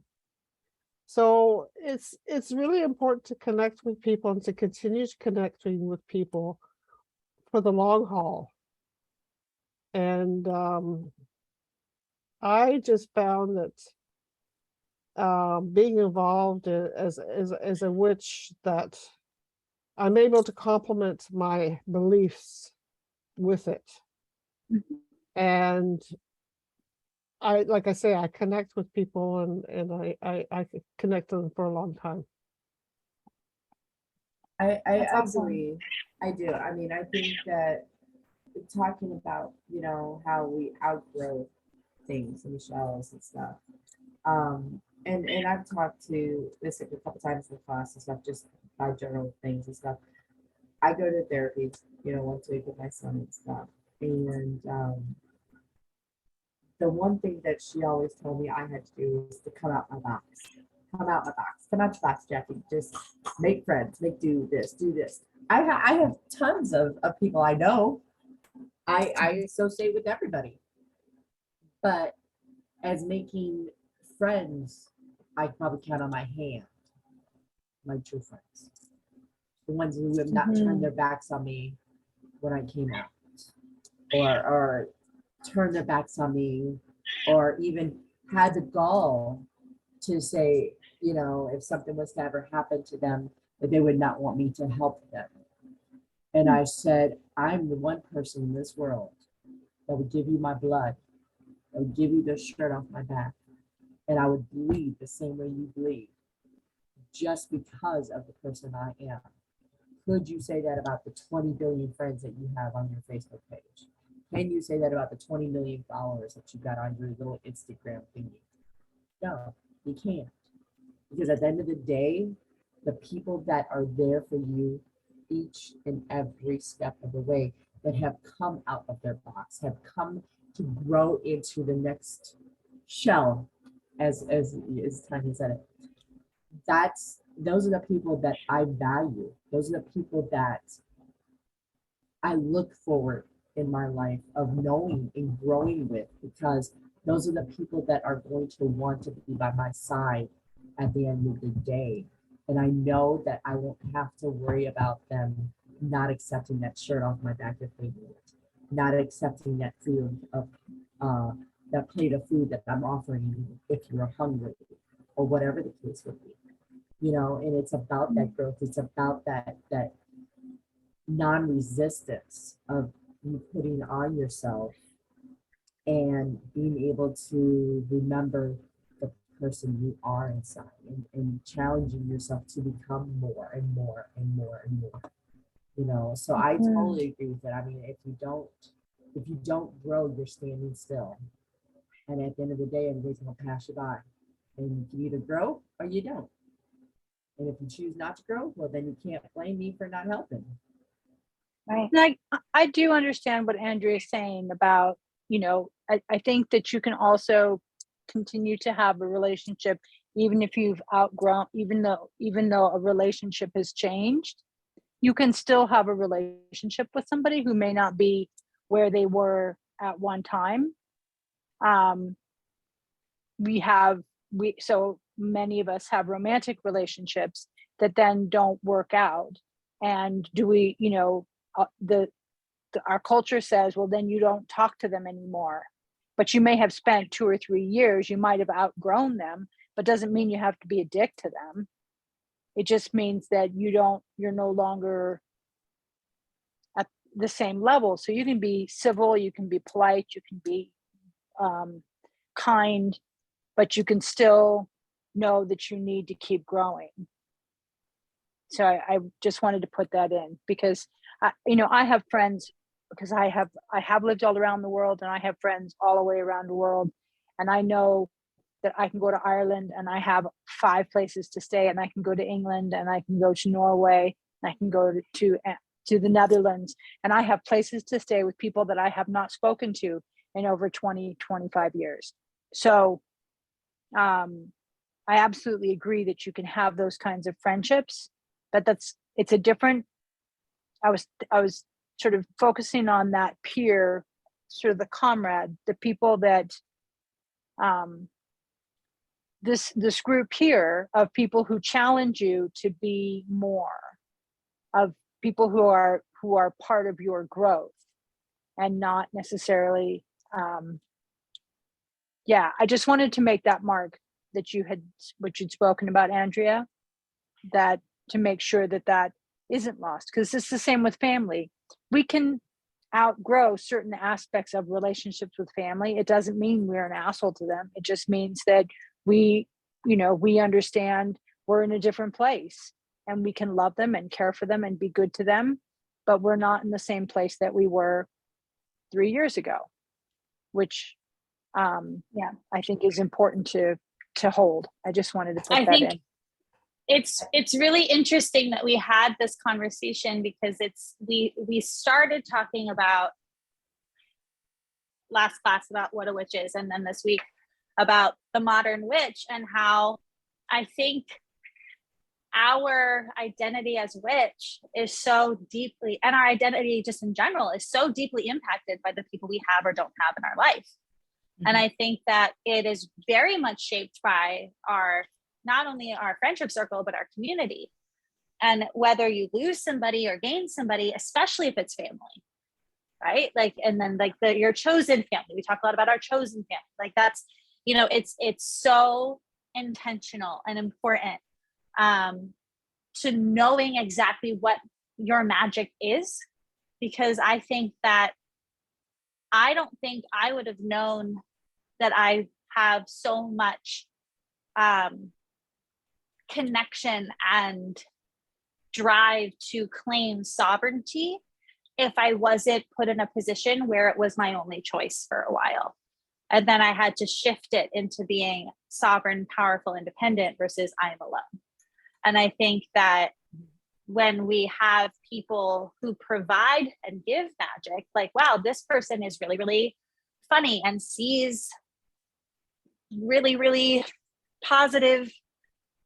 Speaker 4: So it's really important to connect with people and to continue connecting with people for the long haul. And I just found that being involved as a witch, that I'm able to complement my beliefs with it. And like I say, I connect with people, and I connect to them for a long time.
Speaker 5: I
Speaker 1: That's awesome.
Speaker 5: agree. I do. I mean, I think that talking about, how we outgrow things and shells and stuff. And I've talked to this a couple times in class and stuff, just by general things and stuff. I go to therapy, once a week with my son and stuff. And the one thing that she always told me I had to do was to come out my box. Come out my box. Come out your box, Jackie. Just make friends. Do this. I have tons of people I know. I associate with everybody. But as making friends, I probably count on my hand my true friends. The ones who have not turned their backs on me when I came out. Or turned their backs on me, or even had the gall to say, if something was to ever happen to them, that they would not want me to help them. And I said, I'm the one person in this world that would give you my blood, that would give you the shirt off my back, and I would bleed the same way you bleed, just because of the person I am. Could you say that about the 20 billion friends that you have on your Facebook page? Can you say that about the 20 million followers that you got on your little Instagram thingy? No, you can't. Because at the end of the day, the people that are there for you each and every step of the way, that have come out of their box, have come to grow into the next shell, as Tanya said it. Those are the people that I value. Those are the people that I look forward in my life of knowing and growing with, because those are the people that are going to want to be by my side at the end of the day. And I know that I won't have to worry about them not accepting that shirt off my back if they do it, not accepting that food of that plate of food that I'm offering you if you're hungry, or whatever the case would be. you know, and it's about that growth. It's about that non-resistance of you putting on yourself and being able to remember the person you are inside, and challenging yourself to become more and more and more and more, you know. So I totally agree with that. I mean, if you don't grow, you're standing still, and at the end of the day, everybody's gonna pass you by, and you can either grow or you don't. And if you choose not to grow, well, then you can't blame me for not helping.
Speaker 2: Right. Like, I do understand what Andrea is saying about, you know, I think that you can also continue to have a relationship even if you've outgrown, even though a relationship has changed, you can still have a relationship with somebody who may not be where they were at one time. So many of us have romantic relationships that then don't work out. And do we, you know, our culture says, well, then you don't talk to them anymore. But you may have spent 2 or 3 years, you might have outgrown them, but doesn't mean you have to be a dick to them. It just means that you're no longer at the same level. So you can be civil, you can be polite, you can be kind, but you can still know that you need to keep growing. So I just wanted to put that in, because I have friends, because I have lived all around the world, and I have friends all the way around the world, and I know that I can go to Ireland and I have 5 places to stay, and I can go to England, and I can go to Norway, and I can go to the Netherlands, and I have places to stay with people that I have not spoken to in over 20-25 years. So I absolutely agree that you can have those kinds of friendships, but it's a different. I was sort of focusing on that peer, sort of the comrade, the people that this group here of people who challenge you to be more, of people who are part of your growth, and not necessarily I just wanted to make that mark that what you'd spoken about, Andrea, that to make sure that isn't lost, because it's the same with family. We can outgrow certain aspects of relationships with family. It doesn't mean we're an asshole to them. It just means that we understand we're in a different place, and we can love them and care for them and be good to them, but we're not in the same place that we were 3 years ago, which I think is important to hold. I just wanted to put that in.
Speaker 1: It's really interesting that we had this conversation, because we started talking about last class about what a witch is, and then this week about the modern witch, and how I think our identity as witch is so deeply, and our identity just in general is so deeply impacted by the people we have or don't have in our life. Mm-hmm. And I think that it is very much shaped by not only our friendship circle, but our community. And whether you lose somebody or gain somebody, especially if it's family, right? Like, and then like your chosen family, we talk a lot about our chosen family. Like that's, it's so intentional and important to knowing exactly what your magic is, because I think that I don't think I would have known that I have so much connection and drive to claim sovereignty if I wasn't put in a position where it was my only choice for a while. And then I had to shift it into being sovereign, powerful, independent versus I'm alone. And I think that when we have people who provide and give magic, like, wow, this person is really, really funny and sees really, really positive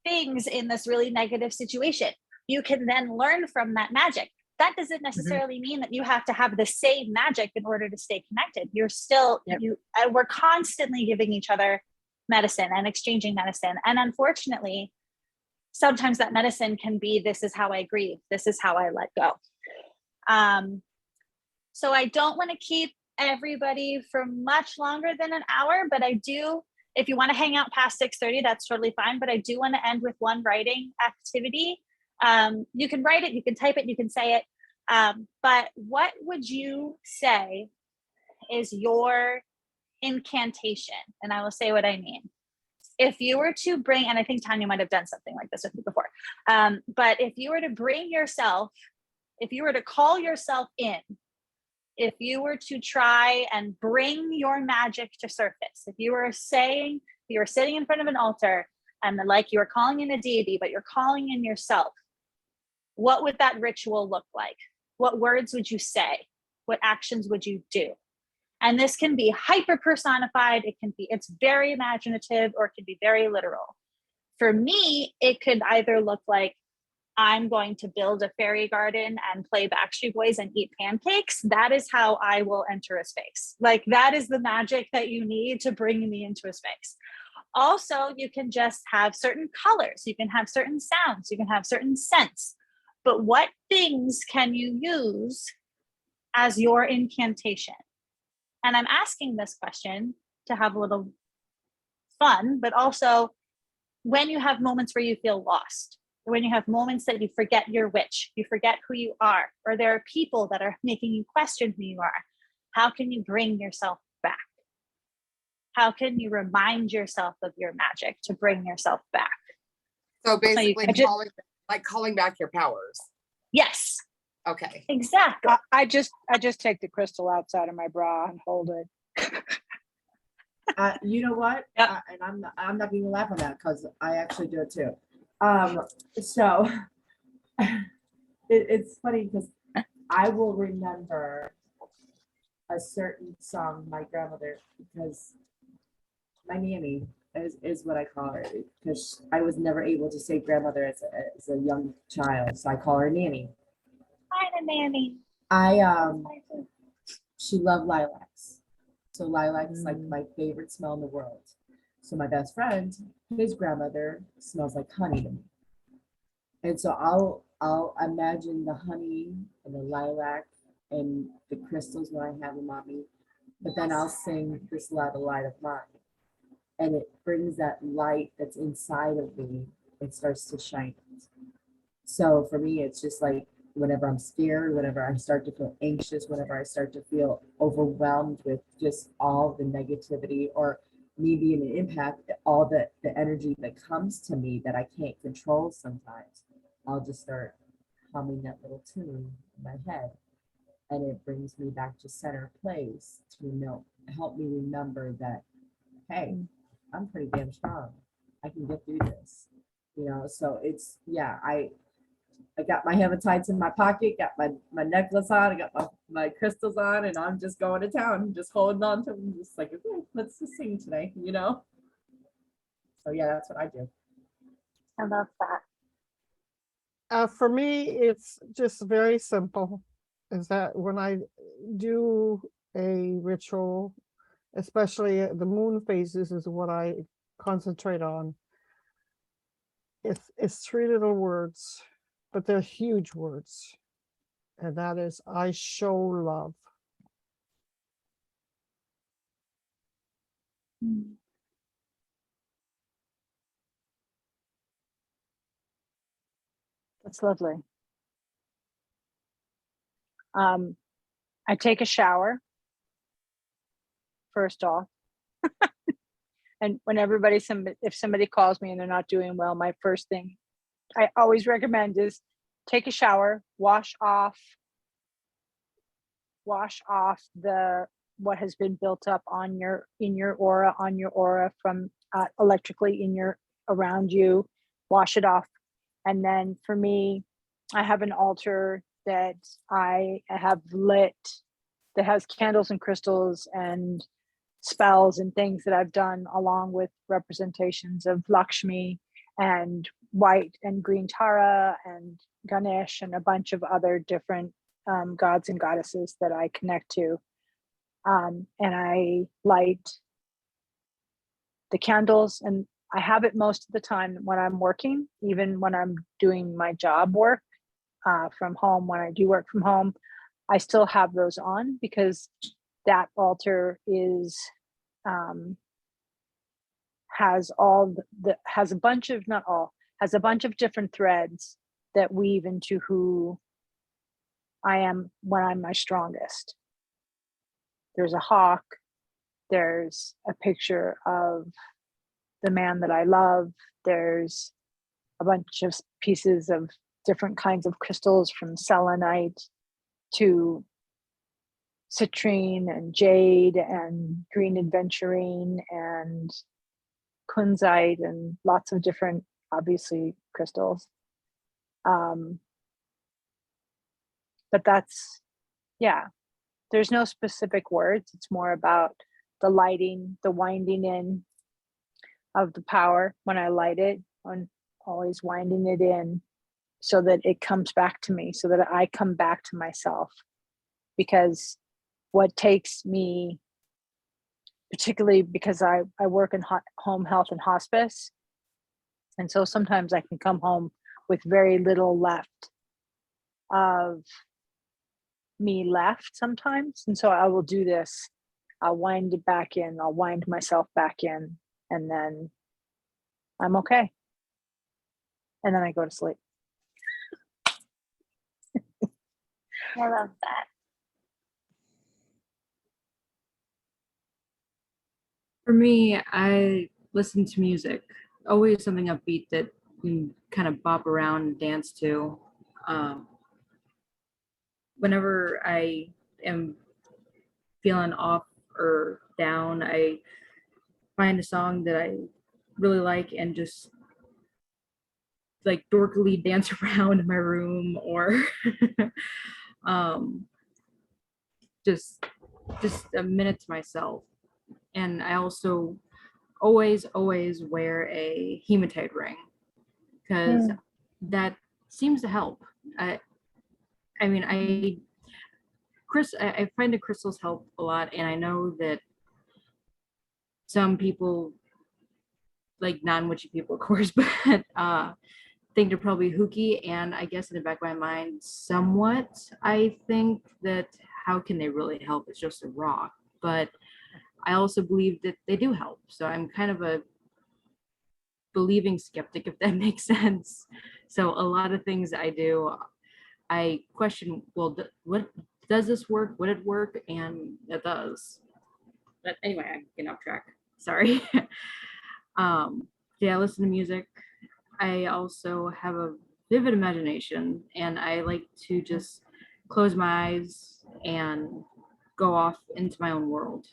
Speaker 1: things in this really negative situation, you can then learn from that magic. That doesn't necessarily mean that you have to have the same magic in order to stay connected. You're still, we're constantly giving each other medicine and exchanging medicine. And unfortunately, sometimes that medicine can be, this is how I grieve. This is how I let go. So I don't want to keep everybody for much longer than an hour, but I do, If you want to hang out past 6:30, that's totally fine. But I do want to end with one writing activity. You can write it, you can type it, you can say it. But what would you say is your incantation? And I will say what I mean. If you were to bring, and I think Tanya might have done something like this with me before, but if you were to bring yourself, if you were to call yourself in, if you were to try and bring your magic to surface, if you were saying, you were sitting in front of an altar and like you were calling in a deity, but you're calling in yourself, what would that ritual look like? What words would you say? What actions would you do? And this can be hyper personified. It's very imaginative, or it can be very literal. For me, it could either look like I'm going to build a fairy garden and play Backstreet Boys and eat pancakes. That is how I will enter a space. Like, that is the magic that you need to bring me into a space. Also, you can just have certain colors. You can have certain sounds. You can have certain scents. But what things can you use as your incantation? And I'm asking this question to have a little fun, but also when you have moments where you feel lost, when you have moments that you forget your witch, you forget who you are, or there are people that are making you question who you are, how can you bring yourself back? How can you remind yourself of your magic to bring yourself back?
Speaker 6: So basically,
Speaker 1: So
Speaker 6: calling back your powers.
Speaker 1: Yes.
Speaker 6: Okay.
Speaker 1: Exactly.
Speaker 2: I just take the crystal outside of my bra and hold it.
Speaker 5: You know what?
Speaker 1: Yep.
Speaker 5: And I'm not going to laugh on that because I actually do it too. So it's funny because I will remember a certain song my grandmother, because my nanny is what I call her, because I was never able to say grandmother as a young child, so I call her nanny.
Speaker 1: Hi, nanny.
Speaker 5: She loved lilacs. So lilac is like my favorite smell in the world. So my best friend, his grandmother smells like honey to me. And so I'll imagine the honey and the lilac and the crystals when I have them on me. But then I'll sing this light of mine. And it brings that light that's inside of me, it starts to shine. So for me, it's just like whenever I'm scared, whenever I start to feel anxious, whenever I start to feel overwhelmed with just all the negativity or me being an impact, all the energy that comes to me that I can't control sometimes, I'll just start humming that little tune in my head. And it brings me back to center place to help me remember that, hey, I'm pretty damn strong. I can get through this. So it's, yeah, I got my hematites in my pocket, got my necklace on, I got my crystals on, and I'm just going to town, just holding on to them, just like, okay, let's just sing today, So yeah, that's what I do.
Speaker 1: I love that.
Speaker 4: For me, it's just very simple. Is that when I do a ritual, especially the moon phases is what I concentrate on. It's three little words, but they're huge words. And that is, I show love.
Speaker 2: That's lovely. I take a shower first off. And when if somebody calls me and they're not doing well, my first thing I always recommend is take a shower, wash off what has been built up in your aura from electrically around you, wash it off. And then for me, I have an altar that I have lit that has candles and crystals and spells and things that I've done, along with representations of Lakshmi and white and green Tara and Ganesh and a bunch of other different gods and goddesses that I connect to. And I light the candles, and I have it most of the time when I'm working, even when I'm doing my job work from home. When I do work from home, I still have those on, because that altar is has has a bunch of, not all, has a bunch of different threads that weave into who I am when I'm my strongest. There's a hawk, there's a picture of the man that I love, there's a bunch of pieces of different kinds of crystals, from selenite to citrine and jade and green aventurine and kunzite and lots of different, obviously, crystals. But that's, yeah, there's no specific words. It's more about the lighting, the winding in of the power when I light it, on always winding it in so that it comes back to me, so that I come back to myself. Because what takes me, particularly because I work in home health and hospice, and so sometimes I can come home with very little left of me left sometimes. And so I will do this. I'll wind it back in. I'll wind myself back in, and then I'm okay. And then I go to sleep.
Speaker 1: I love that.
Speaker 7: For me, I listen to music, always something upbeat that you can kind of bop around and dance to. Whenever I am feeling off or down, I find a song that I really like and just like dorkily dance around in my room, or just a minute to myself. And I also always wear a hematite ring, because that seems to help. I find the crystals help a lot, and I know that some people, like non-witchy people, of course, but think they're probably hooky. And I guess in the back of my mind, somewhat, I think that how can they really help? It's just a rock. But I also believe that they do help. So I'm kind of a believing skeptic, if that makes sense. So a lot of things I do, I question, well, what does this work? Would it work? And it does. But anyway, I'm getting off track. Sorry. Yeah, I listen to music. I also have a vivid imagination, and I like to just close my eyes and go off into my own world.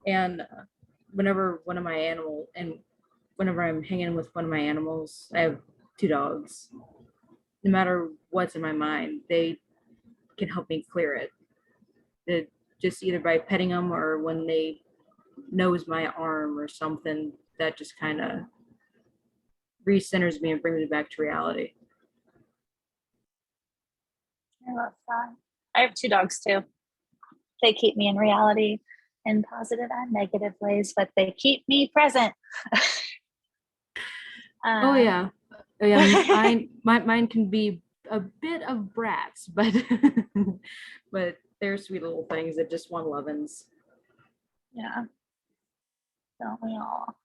Speaker 7: And whenever I'm hanging with one of my animals, I have 2 dogs. No matter what's in my mind, they can help me clear it. Just either by petting them or when they nose my arm or something, that just kind of recenters me and brings me back to reality.
Speaker 1: I love that. I have 2 dogs too. They keep me in reality in positive and negative ways, but they keep me present.
Speaker 7: Oh yeah. Yeah, mine can be a bit of brats, but but they're sweet little things that just want lovins.
Speaker 1: Yeah. Don't we all?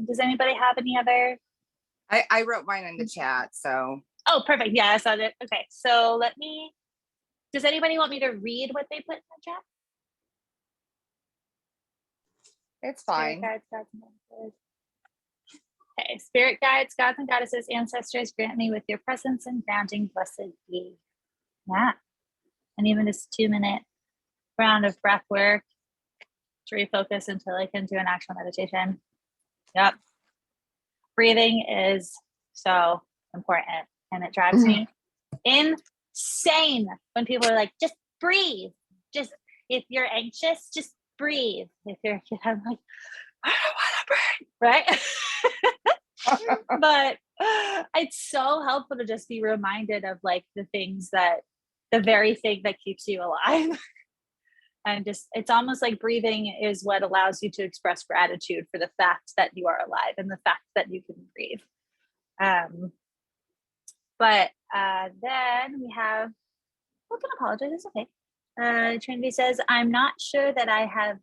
Speaker 1: Does anybody have any other?
Speaker 6: I wrote mine in the chat, so.
Speaker 1: Oh, perfect. Yeah, I saw that. Okay, so does anybody want me to read what they put in the chat?
Speaker 6: It's fine.
Speaker 1: Spirit guides, gods, and goddesses. Okay, spirit guides, gods and goddesses, ancestors, grant me with your presence and grounding, blessed be. Yeah. And even this 2-minute round of breath work to refocus until I can do an actual meditation. Yep. Breathing is so important, and it drives me insane when people are like, just breathe. Just, if you're anxious, just breathe. If you're, I'm like, I don't want to breathe, right? But it's so helpful to just be reminded of like the very thing that keeps you alive. And just, it's almost like breathing is what allows you to express gratitude for the fact that you are alive and the fact that you can breathe. But then we have, we can apologize, it's okay. Trinity says, I'm not sure that I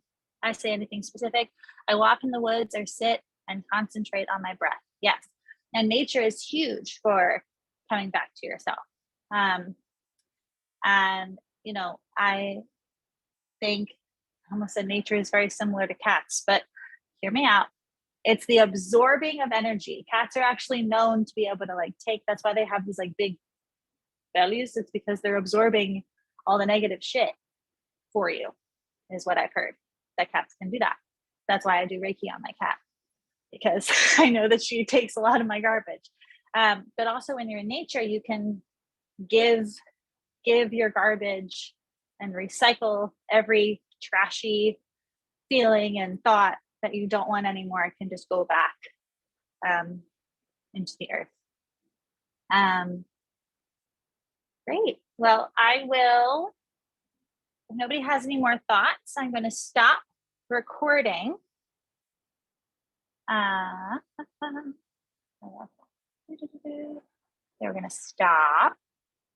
Speaker 1: say anything specific. I walk in the woods or sit and concentrate on my breath. Yes. And nature is huge for coming back to yourself. And, you know, I think I almost said nature is very similar to cats, but hear me out. It's the absorbing of energy. Cats are actually known to be able to like take, that's why they have these like big bellies. It's because they're absorbing all the negative shit for you, is what I've heard, that cats can do that. That's why I do Reiki on my cat, because I know that she takes a lot of my garbage. But also when you're in nature, you can give your garbage and recycle every trashy feeling and thought that you don't want anymore. It can just go back into the earth. Great. Well, I will, if nobody has any more thoughts, I'm going to stop recording. We're going to stop.